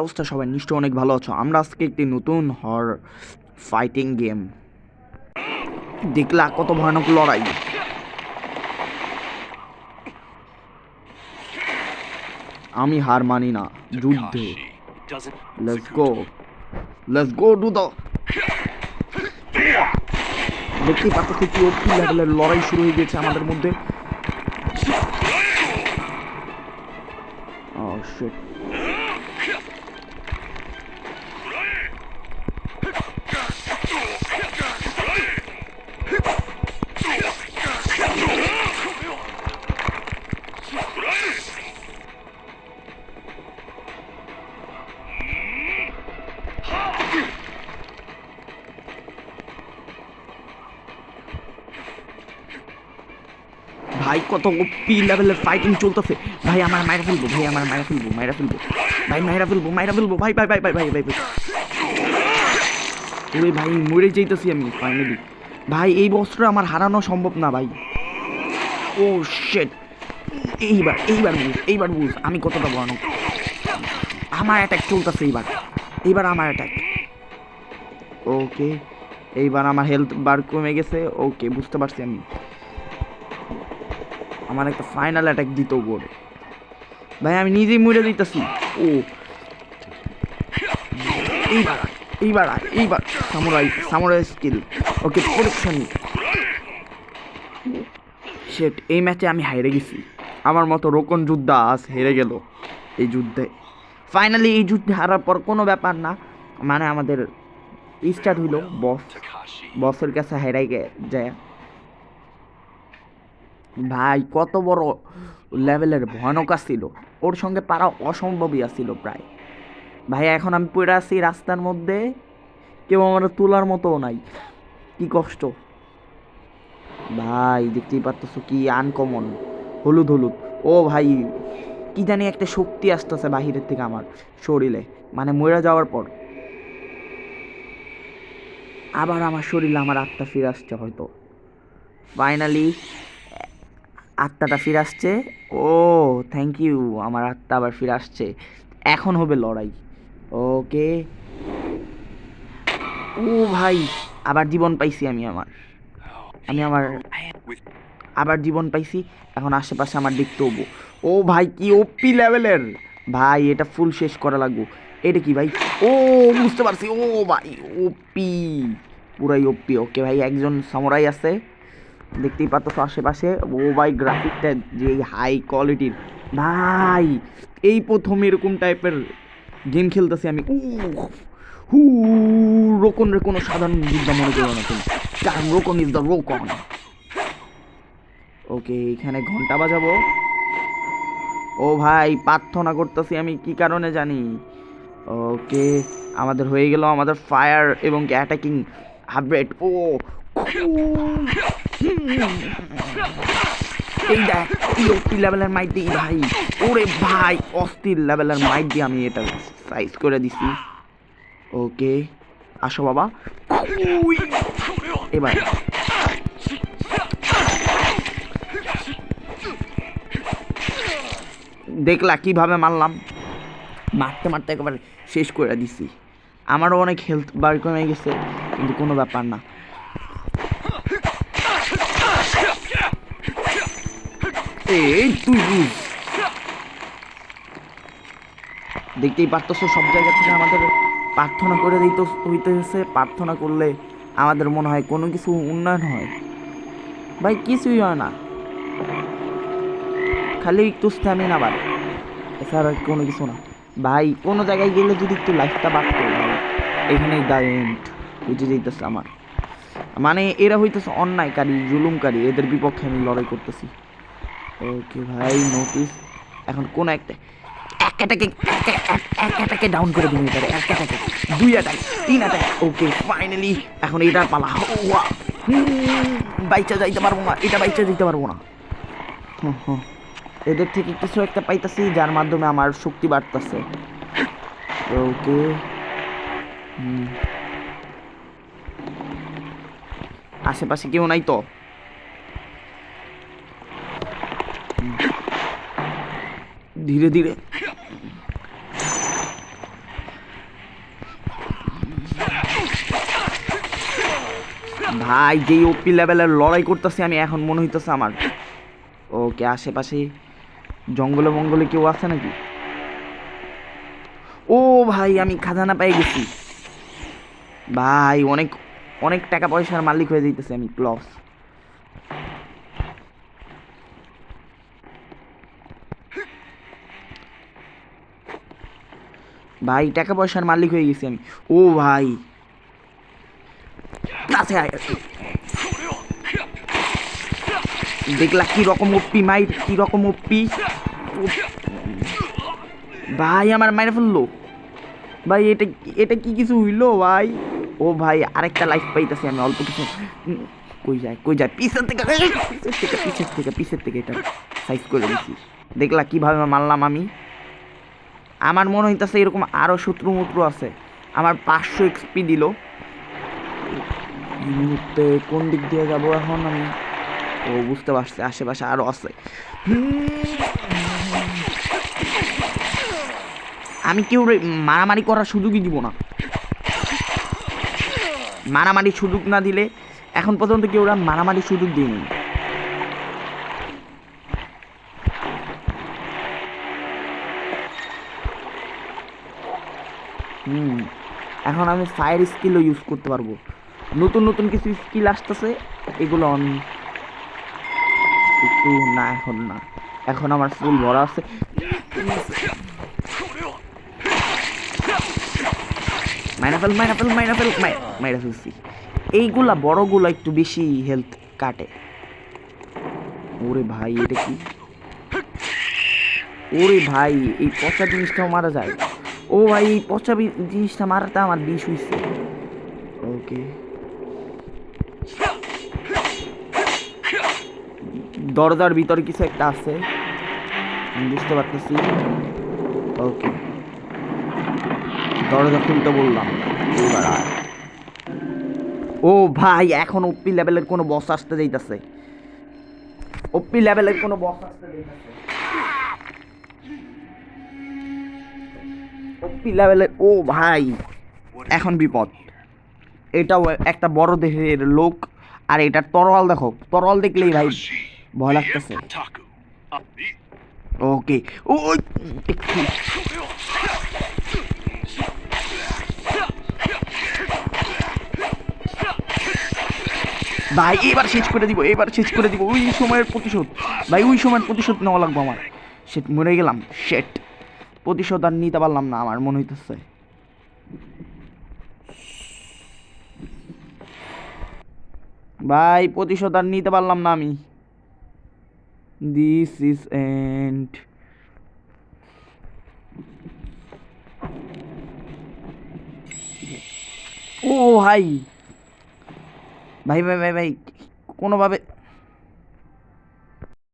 অবস্থা সবাই নিশ্চয়ই অনেক ভালো আছো। আমরা আজকে একটি নতুন ফাইটিং গেম দেখলা, কত ভয়ানক লড়াই। আমি হার মানি না যুদ্ধে। Let's go to the. দেখতেই পাচ্ছ কি ওপি লেভেলের লড়াই শুরু হয়ে গেছে আমাদের মধ্যে। Oh shit. ভাই কত ওপি লেভেলের ফাইটিং চলতেছে। ভাই আমার মাইরা ফেলবো, ভাই আমার মাইরা ফেলবো, মাইরা ফেলবো, ভাই মাইরা ফেলবো, মাইরা ফেলবো, ভাই ভাই ভাই ভাই ভাই ভাই ভাই। ওরে ভাই মরে যাইতেছি আমি ফাইনালি। ভাই এই বস্ত্র আমার হারানো সম্ভব না ভাই। ও শিট। এইবার বুঝ আমি কতটা ভয়ানক। আমার অ্যাটাক চলতেছে এইবার আমার অ্যাটাক। ওকে, এইবার আমার হেলথ বার কমে গেছে। ওকে, বুঝতে পারছি আমি। আমার একটা ফাইনাল অ্যাটাক দিত বলে ভাই আমি নিজেই মরে দিতেছি। ও এইবার সামুরাই স্কিল। ওকে, প্রোটেকশন। শেট, এই ম্যাচে আমি হেরে গেছি। আমার মতো রোকন যোদ্ধা আজ হেরে গেল এই যুদ্ধে। ফাইনালি এই যুদ্ধে হারার পর কোনো ব্যাপার না, মানে আমাদের স্টার্ট হইল বসের কাছে হেরাই যায়। ভাই কত বড় লেভেলের ভয়ানক ছিল, ওর সঙ্গে পারা অসম্ভবই আছিল প্রায়। ভাই এখন আমি পড়ে আছি রাস্তার মধ্যে, কেউ আমার তোলার মতো নাই। কি কষ্ট ভাই, দেখতেই পারতেছো কি আনকমন হলুদ হলুদ। ও ভাই কি জানি একটা শক্তি আসতেছে বাহিরের থেকে আমার শরীরে, মানে মরে যাওয়ার পর আবার আমার শরীরে আমার আত্মা ফিরে আসছে হয়তো। ফাইনালি আত্মাটা ফিরে আসছে। ও থ্যাংক ইউ, আমার আত্মা আবার ফিরে আসছে। এখন হবে লড়াই। ওকে, ও ভাই আবার জীবন পাইছি আমি আমার আবার জীবন পাইছি। এখন আশেপাশে আমার দেখতে হবো। ও ভাই কি ওপি লেভেলের। ভাই এটা ফুল শেষ করা লাগবো। এটা কি ভাই? ও বুঝতে পারছি। ও ভাই ওপি, পুরাই ওপি। ওকে ভাই, একজন সামুরাই আছে দেখতেই পাচ্ছ আশেপাশে। ও ভাই গ্রাফিকটা যে হাই কোয়ালিটির ভাই, এই প্রথম এরকম টাইপের গেম খেলতেছি আমি। হু রোকন রে কোনো সাধারণ যোদ্ধা মনে করো না তুমি, কারণ রোকন ইজ দ্য রোকন। ওকে, এখানে ঘন্টা বাজাবো। ও ভাই প্রার্থনা করতেছি আমি, কি কারণে জানি। ওকে, আমাদের হয়ে গেল আমাদের ফায়ার এবং অ্যাটাকিং আপগ্রেড। ও এই দেখ কি লেভেলের মাইট দিই ভাই। ওরে ভাই অস্থির লেভেলের মাইট দিয়ে আমি এটা সাইজ করে দিছি। ওকে আসো বাবা। এবার দেখলা কিভাবে মারলাম, মারতে মারতে একেবারে শেষ করে দিছি। আমারও অনেক হেলথ বার কমে গেছে, কিন্তু কোনো ব্যাপার না। এই তুই বুঝ, দেখতেই পারতেছো সব জায়গা থেকে আমাদের প্রার্থনা করে দিতে হইতেছে। প্রার্থনা করলে আমাদের মনে হয় কোনো কিছু উন্নয়ন হয়। ভাই কিছুই হয় না, খালি একটু স্ট্যামিনা বাড়ে, এছাড়া কোনো কিছু না। ভাই কোনো জায়গায় গেলে যদি একটু লাইফটা বাড়তো ভাই। এখানেই দ্য এন্ড বুঝে যেতেছে আমার, মানে এরা হইতেছে অন্যায়কারী জুলুমকারী, এদের বিপক্ষে আমি লড়াই করতেছি। ওকে ভাই নোটিস, এখন কোন একটা এক অ্যাটাকে ডাউন করে দিবি এটারে। এক অ্যাটাকে, দুই অ্যাটাক, তিন অ্যাটাক। ওকে ফাইনালি এখন এটার পালা। বাইচা যাইতে পারবো না, এটা বাইচা যেতে পারবো না। এদের থেকে কিছু একটা পাইতাছি যার মাধ্যমে আমার শক্তি বাড়তেছে। ওকে আশেপাশে কেউ নাই তো? ধীরে ধীরে ভাই যেই ওপি লেভেলের লড়াই করতেছি আমি এখন মনে হইতেছে আমার। ওকে, আশেপাশে জঙ্গলে মঙ্গলে কেউ আছে নাকি? ও ভাই আমি খাজানা পেয়ে গেছি ভাই, অনেক অনেক টাকা পয়সার মালিক হয়ে যাইতেছে আমি। ক্লস ভাই, টাকা পয়সার মালিক হয়ে গেছি আমি। ও ভাই কাছে আয়। দেখলা কি রকম ওপি মাইর, কি রকম ওপি ভাই, আমার মাইরে ফেললো ভাই। এটা এটা কি কিছু হইলো ভাই? ও ভাই আরেকটা লাইফ পাইতেছি আমি অল্প কিছু। কই যায় কই যায়? পিছের থেকে পিছের থেকে এটা সাইজ করে দিছি। দেখলা কিভাবে মারলাম আমি? আমার মনে হইতেছে এরকম আরো শত্রু মত্রু আছে। আমার 500 এক্সপি দিল। এই মুহূর্তে কোন দিক দিয়ে যাব এখন আমি? ও বুঝতে পারছি, আশেপাশে আরো আছে। আমি কেউ মারামারি করার সুযোগই দিব না। মারামারি সুযোগ না দিলে, এখন পর্যন্ত কেউ মারামারি সুযোগ দিইনি। এখন আমি ফায়ার স্কিলও ইউজ করতে পারবো। নতুন নতুন কিছু স্কিল আসতেছে, এগুলো আমি একটু না, এখন না, এখন আমার ফুল ভরা আছে। মাইরা ফেলছি। এইগুলা বড়গুলো একটু বেশি হেলথ কাটে। ওরে ভাই এটা কি? ওরে ভাই এই পচা জিনিসটাও মারা যায়। ও ভাই এই পচা জিনিসটা মারাটা আমার বিষ হইছে। ওকে, দরজার ভিতরে কিছু একটা আছে বুঝতে পারতেছি। ওকে, দরজা খুলতে বললাম। এবার ও ভাই এখন ওপি লেভেলের কোনো বস আসতে যাইতেছে। ওপি লেভেলের কোনো বস আসতে যাইতেছে। ওপি লেভেলের। ও ভাই এখন বিপদ। এটাও একটা বড় দেহের লোক, আর এটার তরোয়াল দেখো, তরোয়াল দেখলেই ভাই ভয় লাগতেছে। ওকে, ওই ভাই এবার শেষ করে দিব, এবার শেষ করে দিব। ওই সময়ের প্রতিশোধ ভাই, ওই সময়ের প্রতিশোধ নেওয়া লাগবে আমার। সেট মরে গেলাম, সেট প্রতিশোধ আর নিতে পারলাম না আমার মনে হইতেছে। ভাই প্রতিশোধ আর নিতে পারলাম না আমি। This is and. ও ভাই ভাই ভাই ভাই ভাই কোনোভাবে